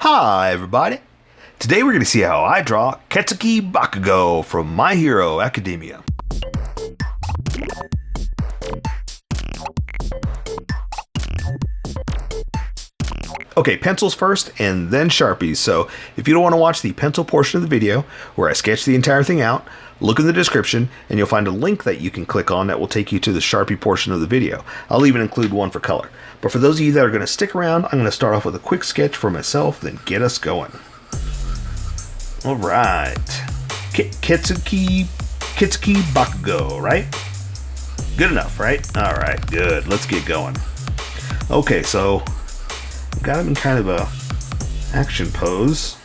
Hi everybody! Today we're going to see how I draw Katsuki Bakugo from My Hero Academia. Okay, pencils first and then Sharpies. So if you don't want to watch the pencil portion of the video where I sketch the entire thing out, look in the description and you'll find a link that you can click on that will take you to the Sharpie portion of the video. I'll even include one for color. But for those of you that are going to stick around, I'm going to start off with a quick sketch for myself, then get us going. Alright. Katsuki Bakugo, right? Good enough, right? Alright, good. Let's get going. Okay, so I've got him in kind of a action pose,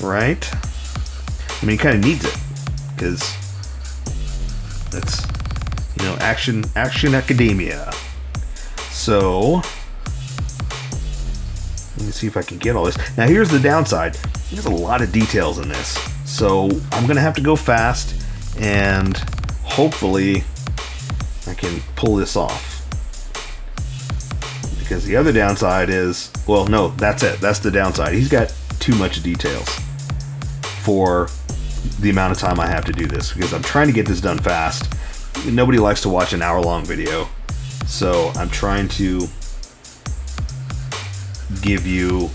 right? I mean, he kind of needs it because that's, you know, action academia. So let me see if I can get all this. Now here's the downside. There's a lot of details in this, so I'm gonna have to go fast and hopefully I can pull this off. Because the other downside is, well, no, that's it. That's the downside. He's got too much details for the amount of time I have to do this, because I'm trying to get this done fast. Nobody likes to watch an hour-long video, so I'm trying to give you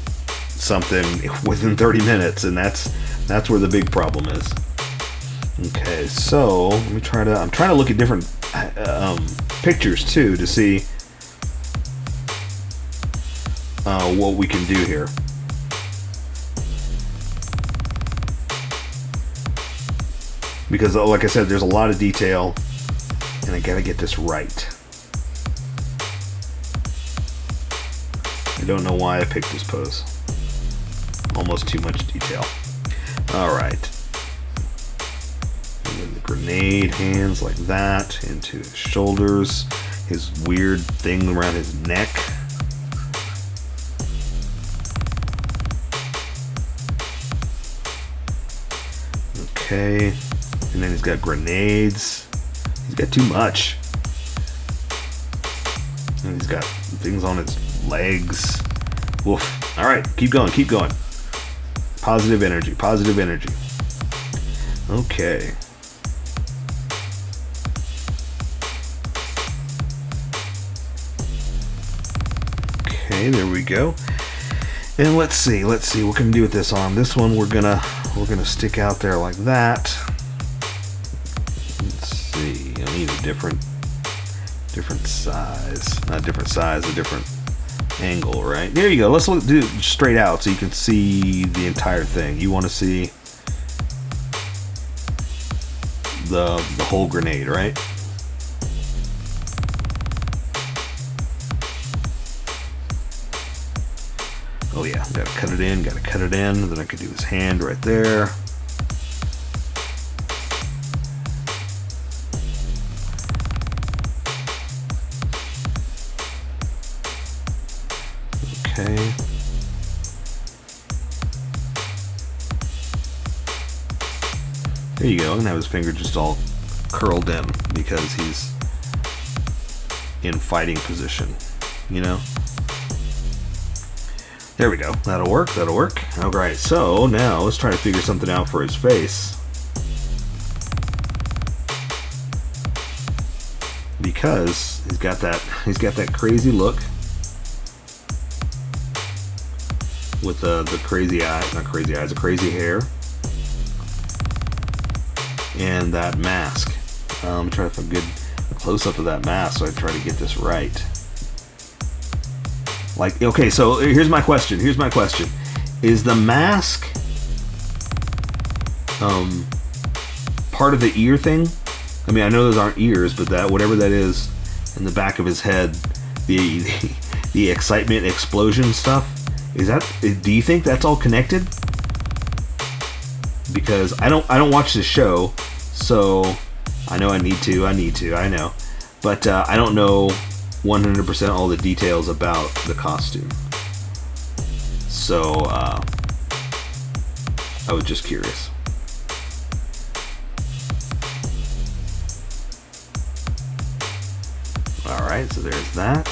something within 30 minutes, and that's where the big problem is. Okay, so let me try to. I'm trying to look at different pictures too to see what we can do here. Because like I said, there's a lot of detail and I gotta get this right. I don't know why I picked this pose. Almost too much detail. Alright. And then the grenade hands like that into his shoulders. His weird thing around his neck. Okay, and then he's got grenades. He's got too much. And he's got things on his legs. Woof. Alright, keep going, keep going. Positive energy, positive energy. Okay. Okay, there we go. And let's see what can we do with this arm. This one we're gonna stick out there like that. Let's see. I need a different size. Not different size, a different angle, right? There you go. Let's do it straight out so you can see the entire thing. You want to see the whole grenade, right? Oh yeah, gotta cut it in, then I could do his hand right there. Okay. There you go, and have his finger just all curled in because he's in fighting position, you know? There we go. That'll work. That'll work. Alright, so now let's try to figure something out for his face. Because he's got that crazy look with the crazy eyes, not crazy eyes, the crazy hair. And that mask. I'm trying to find a good close up of that mask so I try to get this right. Like, okay, so here's my question. Is the mask part of the ear thing? I mean, I know those aren't ears, but that whatever that is in the back of his head, the excitement explosion stuff, is that, do you think that's all connected? Because I don't watch the show, so I know I need to, I know. But I don't know 100% all the details about the costume. So, I was just curious. Alright, so there's that.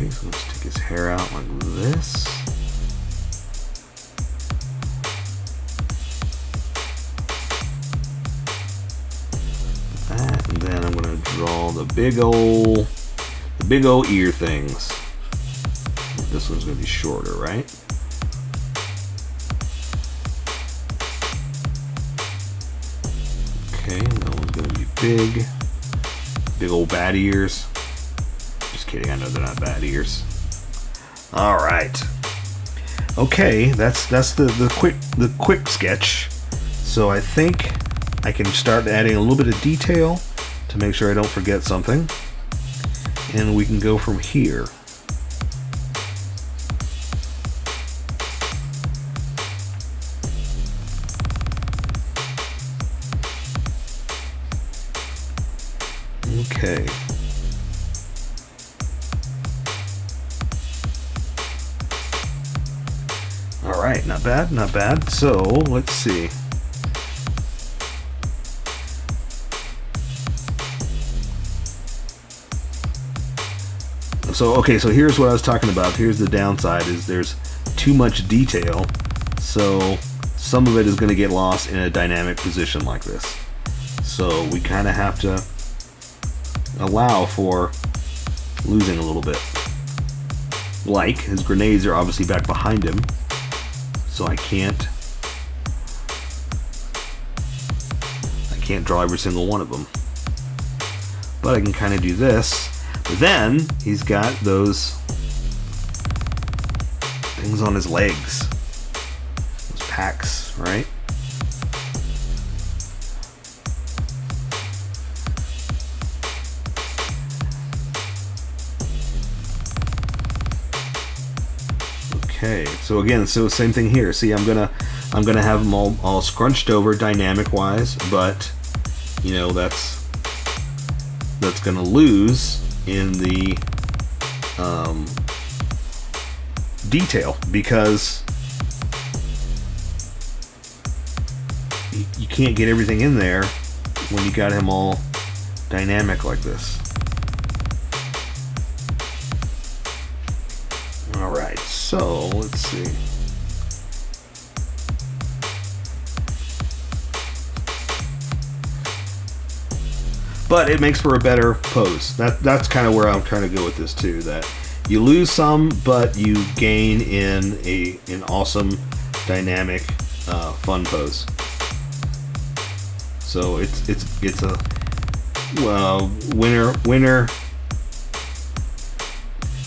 Okay, so let's take his hair out like this. That, and then I'm gonna draw the big old ear things. This one's gonna be shorter, right? Okay, that one's gonna be big old bat ears. Just kidding, I know they're not bat ears. All right. Okay, that's the quick sketch. So I think I can start adding a little bit of detail to make sure I don't forget something, and we can go from here. Okay. All right, not bad, not bad. So let's see. So okay, so here's what I was talking about. Here's the downside: is there's too much detail, so some of it is going to get lost in a dynamic position like this. So we kind of have to allow for losing a little bit. Like, his grenades are obviously back behind him, so I can't draw every single one of them. But I can kind of do this. But then he's got those things on his legs, those packs, right? Okay, so again, so same thing here. See, I'm gonna have them all scrunched over dynamic wise, but you know that's gonna lose in the detail, because you can't get everything in there when you got him all dynamic like this. Alright, so let's see. But it makes for a better pose. That's kind of where I'm trying to go with this too. That you lose some, but you gain in an awesome, dynamic, fun pose. So it's a winner.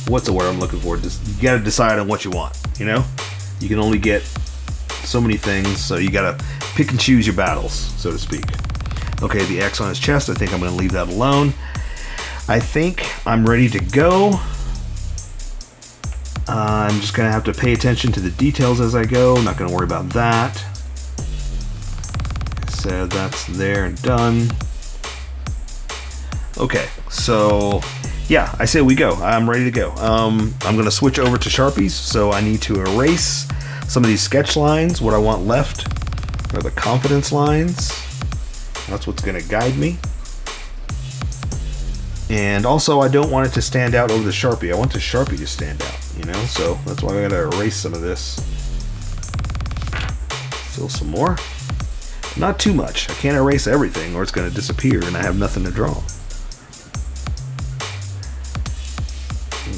What's the word I'm looking for? Just, you got to decide on what you want. You know, you can only get so many things, so you got to pick and choose your battles, so to speak. Okay, the X on his chest, I think I'm going to leave that alone. I think I'm ready to go. I'm just going to have to pay attention to the details as I go. I'm not going to worry about that. Like I said, that's there and done. Okay, so yeah, I say we go. I'm ready to go. I'm going to switch over to Sharpies, so I need to erase some of these sketch lines. What I want left are the confidence lines. That's what's going to guide me. And also, I don't want it to stand out over the Sharpie. I want the Sharpie to stand out, you know? So that's why I got to erase some of this. Still some more. Not too much. I can't erase everything or it's going to disappear and I have nothing to draw.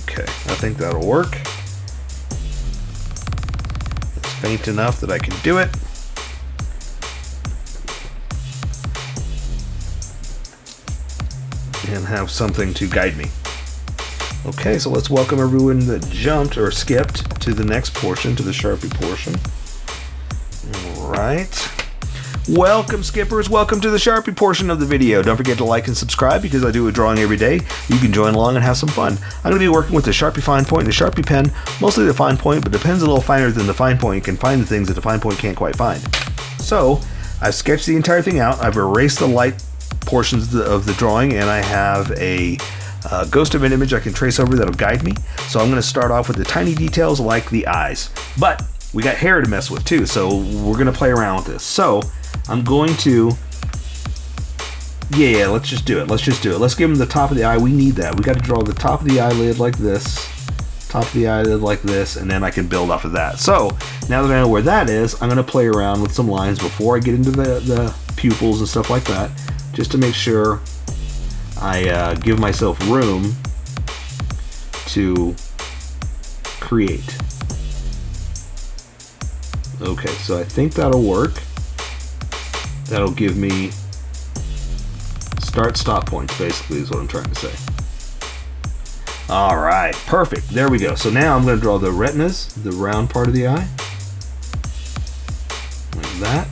Okay, I think that'll work. It's faint enough that I can do it. And have something to guide me. Okay, so let's welcome everyone that jumped or skipped to the next portion, to the Sharpie portion. Alright. Welcome, skippers. Welcome to the Sharpie portion of the video. Don't forget to like and subscribe because I do a drawing every day. You can join along and have some fun. I'm going to be working with the Sharpie fine point and the Sharpie pen, mostly the fine point, but the pen's a little finer than the fine point. You can find the things that the fine point can't quite find. So, I've sketched the entire thing out. I've erased the light portions of the drawing, and I have a ghost of an image I can trace over that'll guide me. So I'm going to start off with the tiny details like the eyes, but we got hair to mess with too, so we're going to play around with this. So I'm going to let's just do it. Let's give him the top of the eye. We need that. We got to draw the top of the eyelid like this, top of the eyelid like this, and then I can build off of that. So now that I know where that is, I'm going to play around with some lines before I get into the pupils and stuff like that, just to make sure I give myself room to create. Okay, so I think that'll work. That'll give me start-stop points, basically, is what I'm trying to say. Alright, perfect. There we go. So now I'm going to draw the retinas, the round part of the eye. Like that.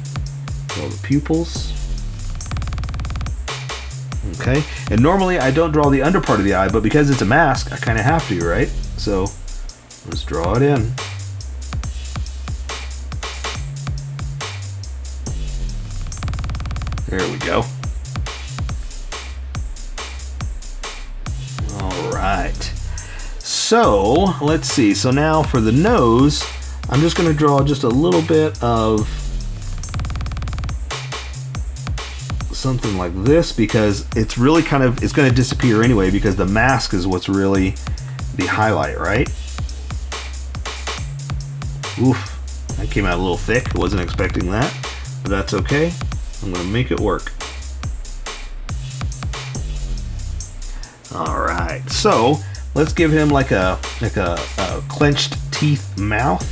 Draw the pupils. Okay, and normally I don't draw the under part of the eye, but because it's a mask, I kind of have to, right? So let's draw it in. There we go. All right. So let's see. So now for the nose, I'm just going to draw just a little bit of something like this, because it's really kind of, it's going to disappear anyway, because the mask is what's really the highlight, right? Oof, that came out a little thick. Wasn't expecting that, but that's okay. I'm going to make it work. All right, so let's give him like a clenched teeth mouth.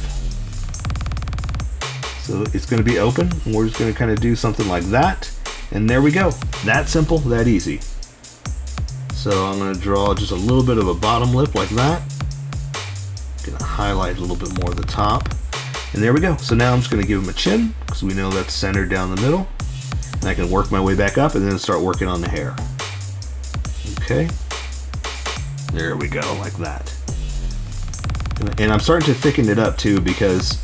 So it's going to be open, and we're just going to kind of do something like that. And there we go. That simple, that easy. So I'm going to draw just a little bit of a bottom lip like that. Going to highlight a little bit more of the top. And there we go. So now I'm just going to give him a chin, because we know that's centered down the middle. And I can work my way back up and then start working on the hair. Okay. There we go, like that. And I'm starting to thicken it up too, because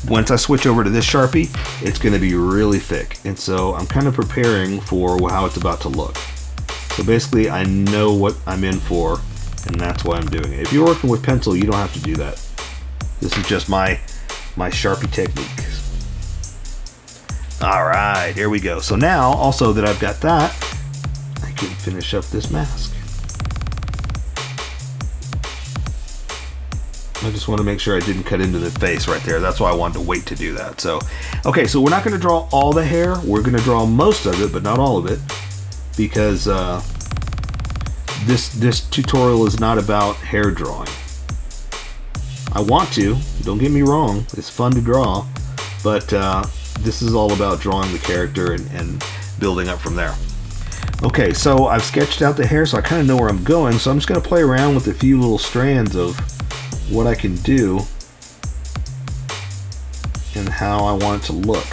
once I switch over to this Sharpie, it's going to be really thick. And so I'm kind of preparing for how it's about to look. So basically, I know what I'm in for, and that's why I'm doing it. If you're working with pencil, you don't have to do that. This is just my Sharpie technique. All right, here we go. So now, also that I've got that, I can finish up this mask. I just want to make sure I didn't cut into the face right there. That's why I wanted to wait to do that. So, okay, so we're not going to draw all the hair. We're going to draw most of it, but not all of it, because this tutorial is not about hair drawing. I want to, don't get me wrong, it's fun to draw, but this is all about drawing the character and building up from there. Okay, so I've sketched out the hair, so I kind of know where I'm going, so I'm just going to play around with a few little strands of what I can do and how I want it to look,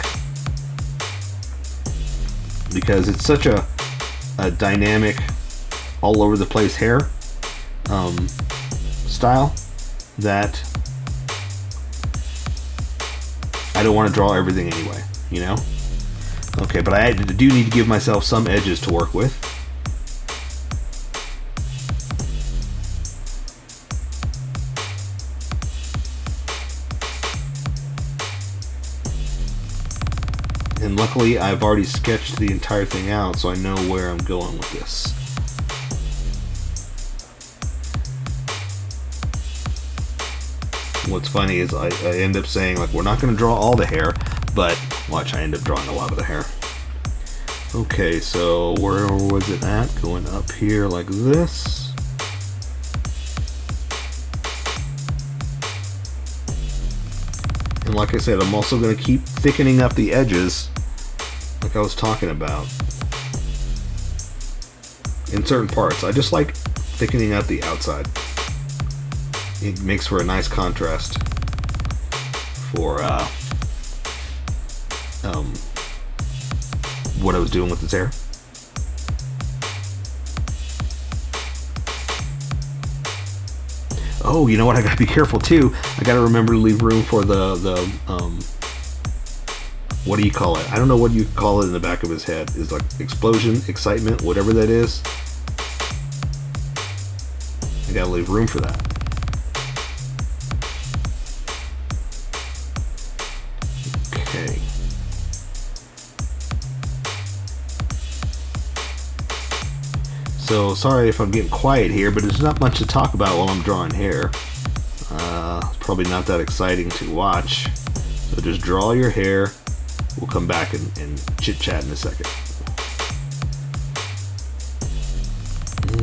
because it's such a dynamic, all over the place hair style that I don't want to draw everything anyway, you know? Okay, but I do need to give myself some edges to work with. And luckily, I've already sketched the entire thing out, so I know where I'm going with this. What's funny is I end up saying, like, we're not going to draw all the hair, but watch, I end up drawing a lot of the hair. Okay, so where was it at? Going up here like this. And like I said, I'm also going to keep thickening up the edges, like I was talking about, in certain parts. I just like thickening out the outside. It makes for a nice contrast for what I was doing with his hair. Oh, you know what? I gotta be careful too. I gotta remember to leave room for the what do you call it? I don't know what you call it in the back of his head. Is like explosion, excitement, whatever that is. I gotta leave room for that. Okay. So sorry if I'm getting quiet here, but there's not much to talk about while I'm drawing hair. It's probably not that exciting to watch. So just draw your hair. We'll come back and chit-chat in a second.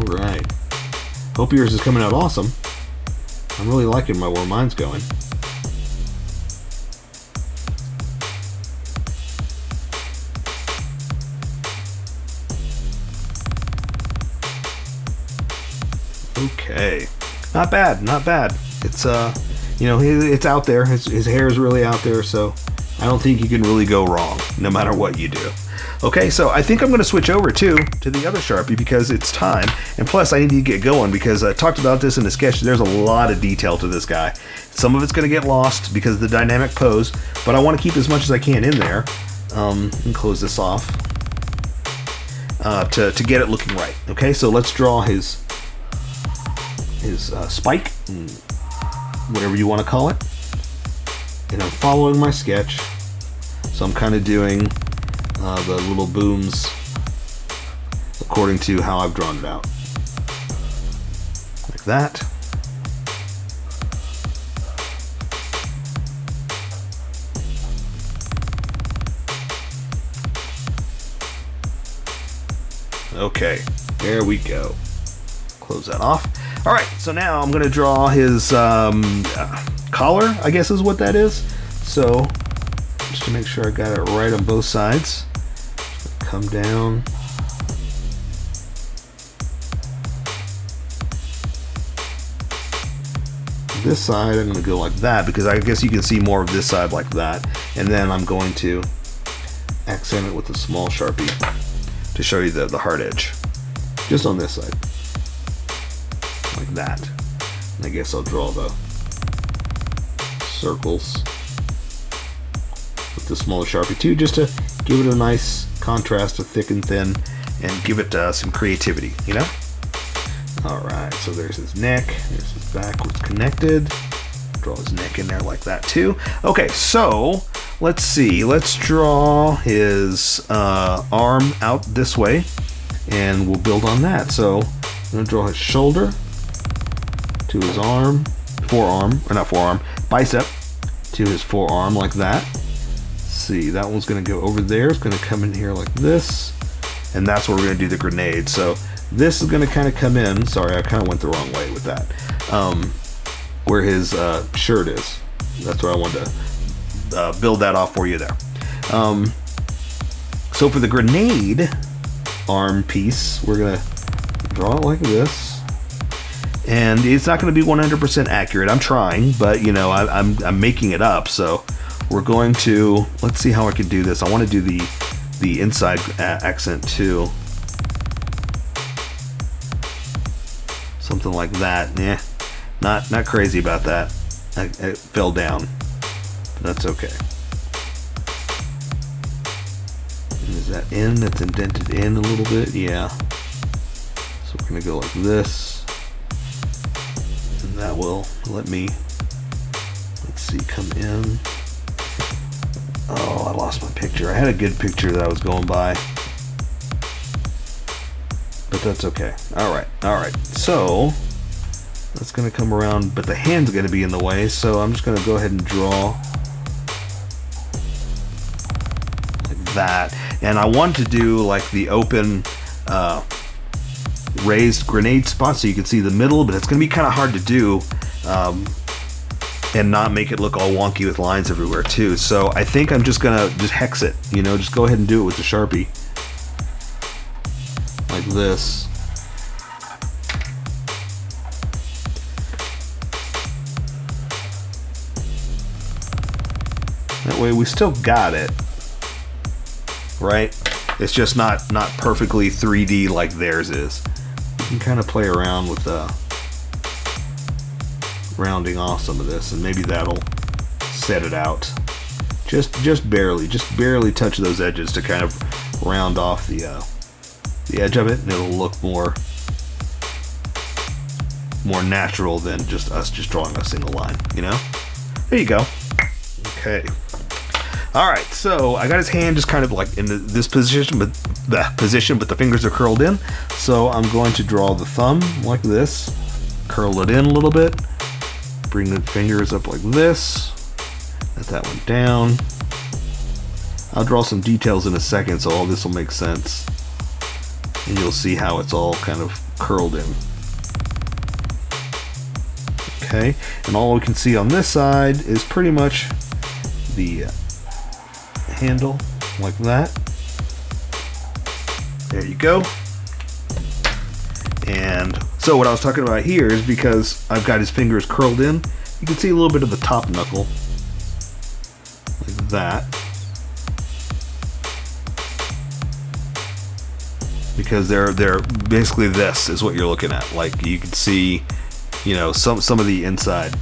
Alright. Hope yours is coming out awesome. I'm really liking where mine's going. Okay. Not bad, not bad. It's you know, it's out there. His hair is really out there, so I don't think you can really go wrong, no matter what you do. Okay, so I think I'm going to switch over to the other Sharpie because it's time, and plus I need to get going because I talked about this in the sketch. There's a lot of detail to this guy. Some of it's going to get lost because of the dynamic pose, but I want to keep as much as I can in there. And close this off to get it looking right. Okay, so let's draw his spike, whatever you want to call it, and I'm following my sketch, so I'm kind of doing the little booms according to how I've drawn it out, like that. Okay, there we go. Close that off. All right, so now I'm going to draw his collar, I guess is what that is. So just to make sure I got it right on both sides, come down. This side I'm going to go like that because I guess you can see more of this side like that, and then I'm going to accent it with a small Sharpie to show you the hard edge just on this side. Like that. And I guess I'll draw the circles with the smaller Sharpie too, just to give it a nice contrast of thick and thin and give it some creativity, you know? Alright, so there's his neck, there's his back, what's connected. Draw his neck in there like that too. Okay, so let's see. Let's draw his arm out this way and we'll build on that. So I'm going to draw his shoulder to his arm, forearm, or not forearm, bicep to his forearm like that. See, that one's going to go over there. It's going to come in here like this, and that's where we're going to do the grenade. So this is going to kind of come in. Sorry, I kind of went the wrong way with that. Where his shirt is. That's where I wanted to build that off for you there. So for the grenade arm piece, we're going to draw it like this. And it's not going to be 100% accurate. I'm trying, but you know, I'm making it up. So we're going to, let's see how I can do this. I want to do the inside accent too. Something like that. Yeah, not crazy about that. It fell down. That's okay. And is that in? That's indented in a little bit. Yeah. So we're going to go like this. And that will let me, let's see, come in. Oh, I lost my picture. I had a good picture that I was going by. But that's okay. Alright. So that's going to come around, but the hand's going to be in the way, so I'm just going to go ahead and draw like that. And I want to do like the open raised grenade spot so you can see the middle, but it's going to be kind of hard to do and not make it look all wonky with lines everywhere too. So I think I'm just going to just hex it, you know, just go ahead and do it with the Sharpie like this. That way we still got it, right? It's just not perfectly 3D like theirs is. You can kind of play around with rounding off some of this, and maybe that'll set it out. Just barely touch those edges to kind of round off the edge of it, and it'll look more natural than just us drawing a single line, you know? There you go. Okay. All right, so I got his hand just kind of like in this position, but the fingers are curled in. So I'm going to draw the thumb like this, curl it in a little bit, bring the fingers up like this, let that one down. I'll draw some details in a second, so all this will make sense, and you'll see how it's all kind of curled in. Okay, and all we can see on this side is pretty much the handle like that. There you go. And so what I was talking about here is because I've got his fingers curled in, you can see a little bit of the top knuckle like that, because they're basically, this is what you're looking at. Like you can see, you know, some of the inside,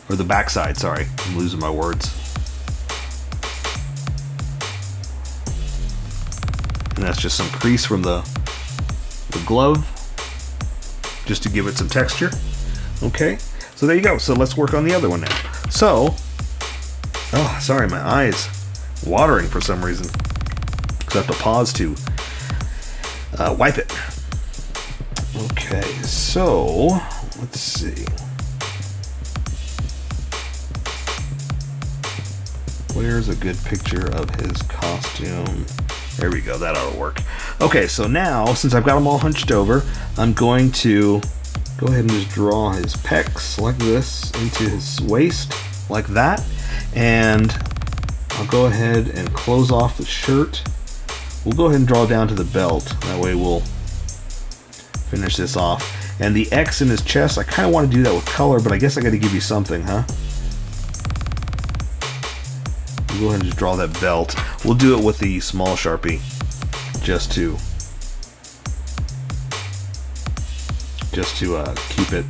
or the backside, sorry, I'm losing my words. And that's just some crease from the glove, just to give it some texture. Okay, so there you go. So let's work on the other one now. So, oh, sorry, my eyes watering for some reason, because I have to pause to wipe it. Okay, so let's see. Where's a good picture of his costume? There we go, that ought to work. Okay, so now, since I've got them all hunched over, I'm going to go ahead and just draw his pecs like this into his waist, like that. And I'll go ahead and close off the shirt. We'll go ahead and draw down to the belt. That way we'll finish this off. And the X in his chest, I kind of want to do that with color, but I guess I got to give you something, huh? We'll go ahead and just draw that belt. We'll do it with the small Sharpie, just to keep it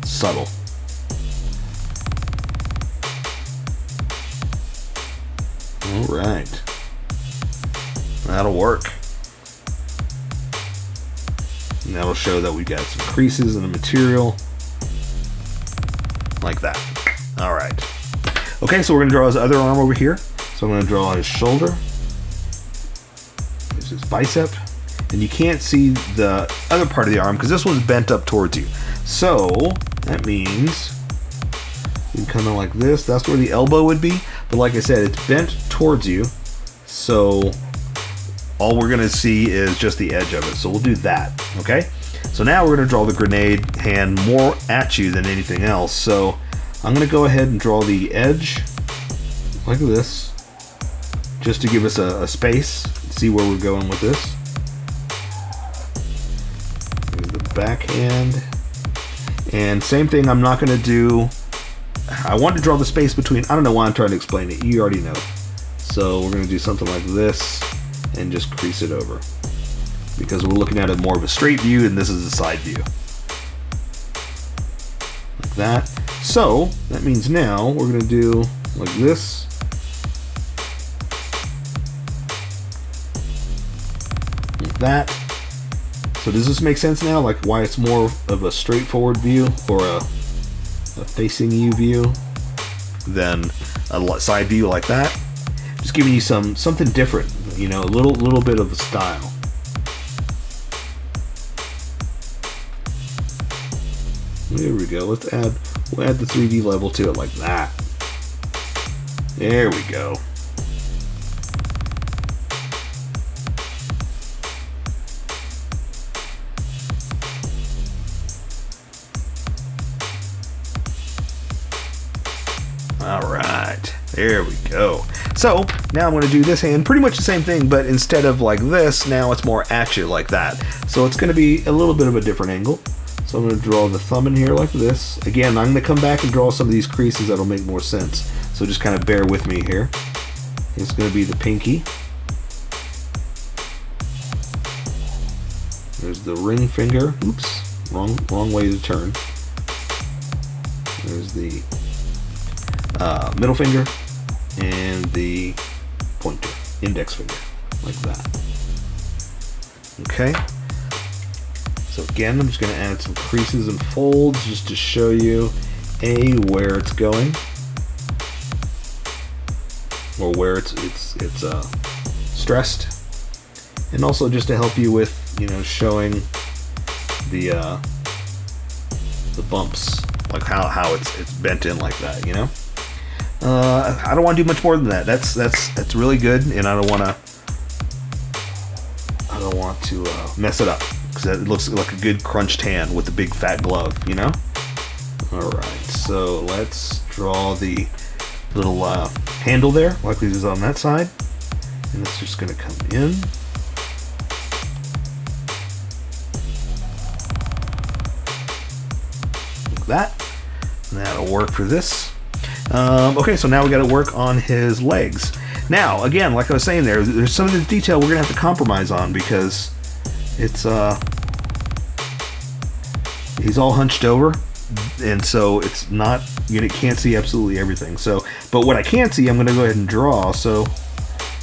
subtle. All right, that'll work. And that'll show that we've got some creases in the material, like that. All right. Okay, so we're going to draw his other arm over here. So I'm going to draw his shoulder. There's his bicep. And you can't see the other part of the arm because this one's bent up towards you. So that means you come in like this. That's where the elbow would be. But like I said, it's bent towards you. So all we're going to see is just the edge of it. So we'll do that. Okay? So now we're going to draw the grenade hand more at you than anything else. So I'm going to go ahead and draw the edge like this, just to give us a space, see where we're going with this. Here's the backhand. And same thing, I'm not going to do, I want to draw the space between, I don't know why I'm trying to explain it, you already know. So we're going to do something like this and just crease it over, because we're looking at it more of a straight view and this is a side view. Like that. So that means now we're going to do like this. Like that. So does this make sense now? Like why it's more of a straightforward view, or a facing you view, than a side view like that? Just giving you something different, you know, a little bit of a style. There we go. We'll add the 3D level to it like that. There we go. Alright, there we go. So, now I'm going to do this hand, pretty much the same thing, but instead of like this, now it's more at you like that. So it's going to be a little bit of a different angle. So I'm going to draw the thumb in here like this. Again, I'm going to come back and draw some of these creases that'll make more sense. So just kind of bear with me here. It's going to be the pinky. There's the ring finger. Oops, wrong way to turn. There's the middle finger and the pointer, index finger, like that. Okay. So again, I'm just going to add some creases and folds just to show you where it's going. or where it's stressed, and also just to help you with, you know, showing the bumps, like how it's bent in like that, you know. I don't want to do much more than that. That's really good, and I don't want to mess it up, because it looks like a good crunched hand with a big fat glove, you know. All right, so let's draw the little handle there, like we did on that side, and it's just going to come in. Like that. And that'll work for this. Okay, so now we got to work on his legs. Now, again, like I was saying, there's some of this detail we're gonna have to compromise on, because it's he's all hunched over, and so it's not, you can't see absolutely everything. So, but what I can see, I'm gonna go ahead and draw. So,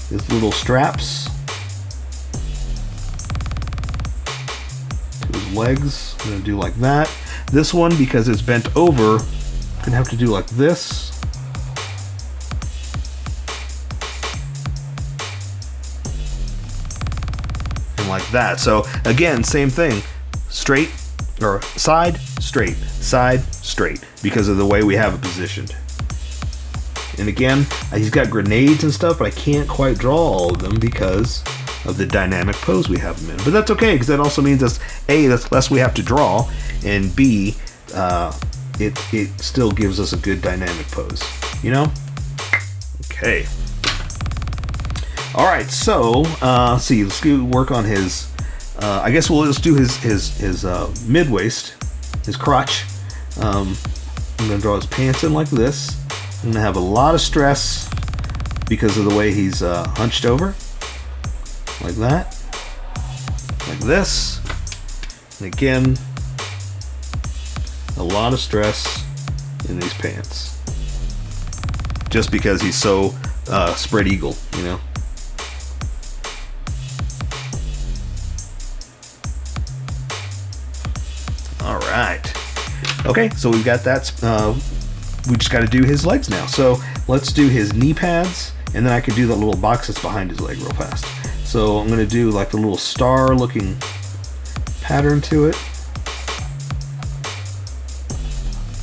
his little straps to his legs, I'm gonna do like that. This one, because it's bent over, I'm gonna have to do like this. Like that. So again, same thing, straight, or side, straight, because of the way we have it positioned. And again, he's got grenades and stuff, but I can't quite draw all of them because of the dynamic pose we have him in. But that's okay, because that also means that's A, that's less we have to draw, and B, it still gives us a good dynamic pose, you know? Okay. All right, so see, let's work on his. I guess we'll just do his mid waist, his crotch. I'm gonna draw his pants in like this. I'm gonna have a lot of stress because of the way he's hunched over, like that, like this, and again, a lot of stress in these pants, just because he's so spread eagle, you know. All right. Okay, so we've got that. We just got to do his legs now. So let's do his knee pads, and then I could do the little box that's behind his leg real fast. So I'm going to do like the little star-looking pattern to it,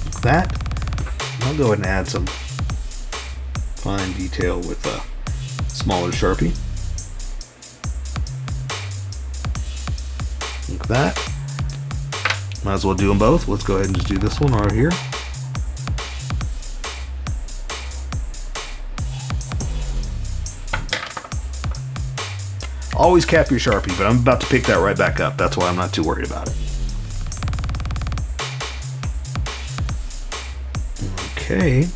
like that. I'll go ahead and add some fine detail with a smaller Sharpie, like that. Might as well do them both. Let's go ahead and just do this one right here. Always cap your Sharpie, but I'm about to pick that right back up. That's why I'm not too worried about it. Okay.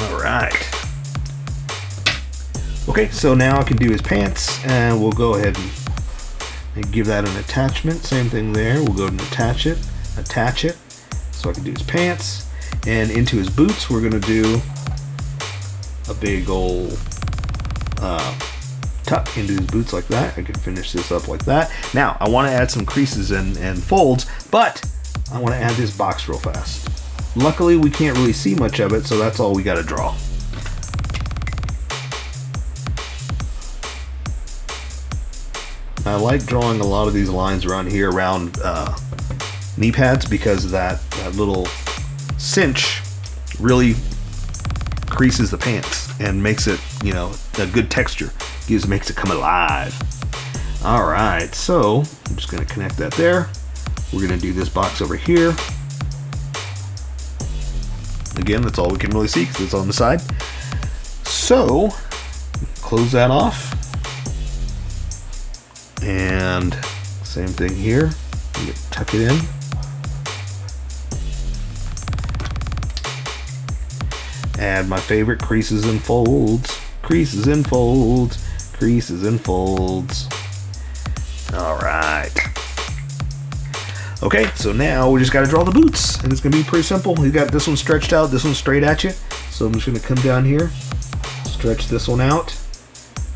All right. Okay, so now I can do his pants, and we'll go ahead and give that an attachment. Same thing there. We'll go ahead and attach it, so I can do his pants. And into his boots, we're gonna do a big old tuck into his boots like that. I can finish this up like that. Now, I want to add some creases and folds, but I want to add this box real fast. Luckily, we can't really see much of it, so that's all we got to draw. I like drawing a lot of these lines around here around knee pads, because that little cinch really creases the pants and makes it, you know, a good texture. Makes it come alive. All right, so I'm just going to connect that there. We're going to do this box over here. Again, that's all we can really see because it's on the side. So close that off. And same thing here. Tuck it in. Add my favorite creases and folds. Creases and folds. Creases and folds. All right. Okay, so now we just got to draw the boots, and it's going to be pretty simple. You got this one stretched out, this one straight at you. So I'm just going to come down here, stretch this one out,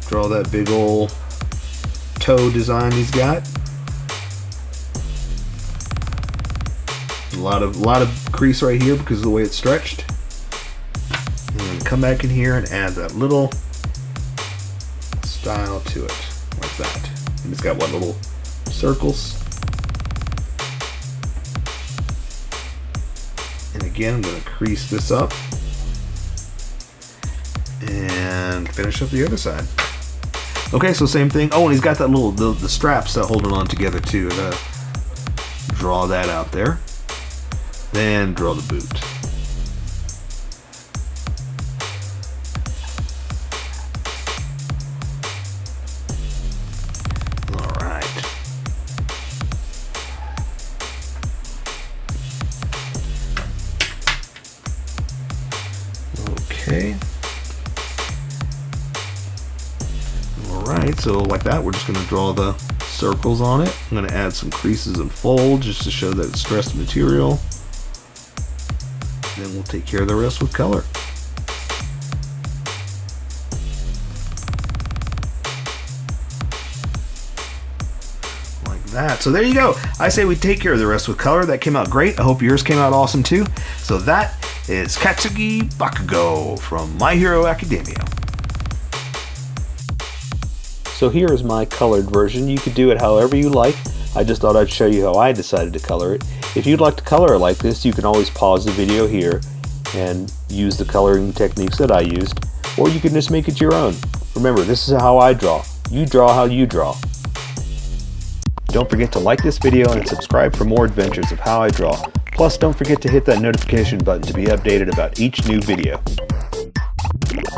draw that big old toe design he's got. A lot of crease right here because of the way it's stretched. And then come back in here and add that little style to it, like that. And it's got what, little circles. And again, I'm going to crease this up and finish up the other side. Okay, so same thing. Oh, and he's got that little the straps that hold it on together too. Draw that out there. Then draw the boot. All right. Okay. Alright, so like that, we're just going to draw the circles on it. I'm going to add some creases and folds just to show that it's stressed material. Then we'll take care of the rest with color. Like that. So there you go. I say we take care of the rest with color. That came out great. I hope yours came out awesome too. So that is Katsuki Bakugo from My Hero Academia. So here is my colored version. You could do it however you like. I just thought I'd show you how I decided to color it. If you'd like to color it like this, you can always pause the video here and use the coloring techniques that I used, or you can just make it your own. Remember, this is how I draw. You draw how you draw. Don't forget to like this video and subscribe for more adventures of how I draw. Plus, don't forget to hit that notification button to be updated about each new video.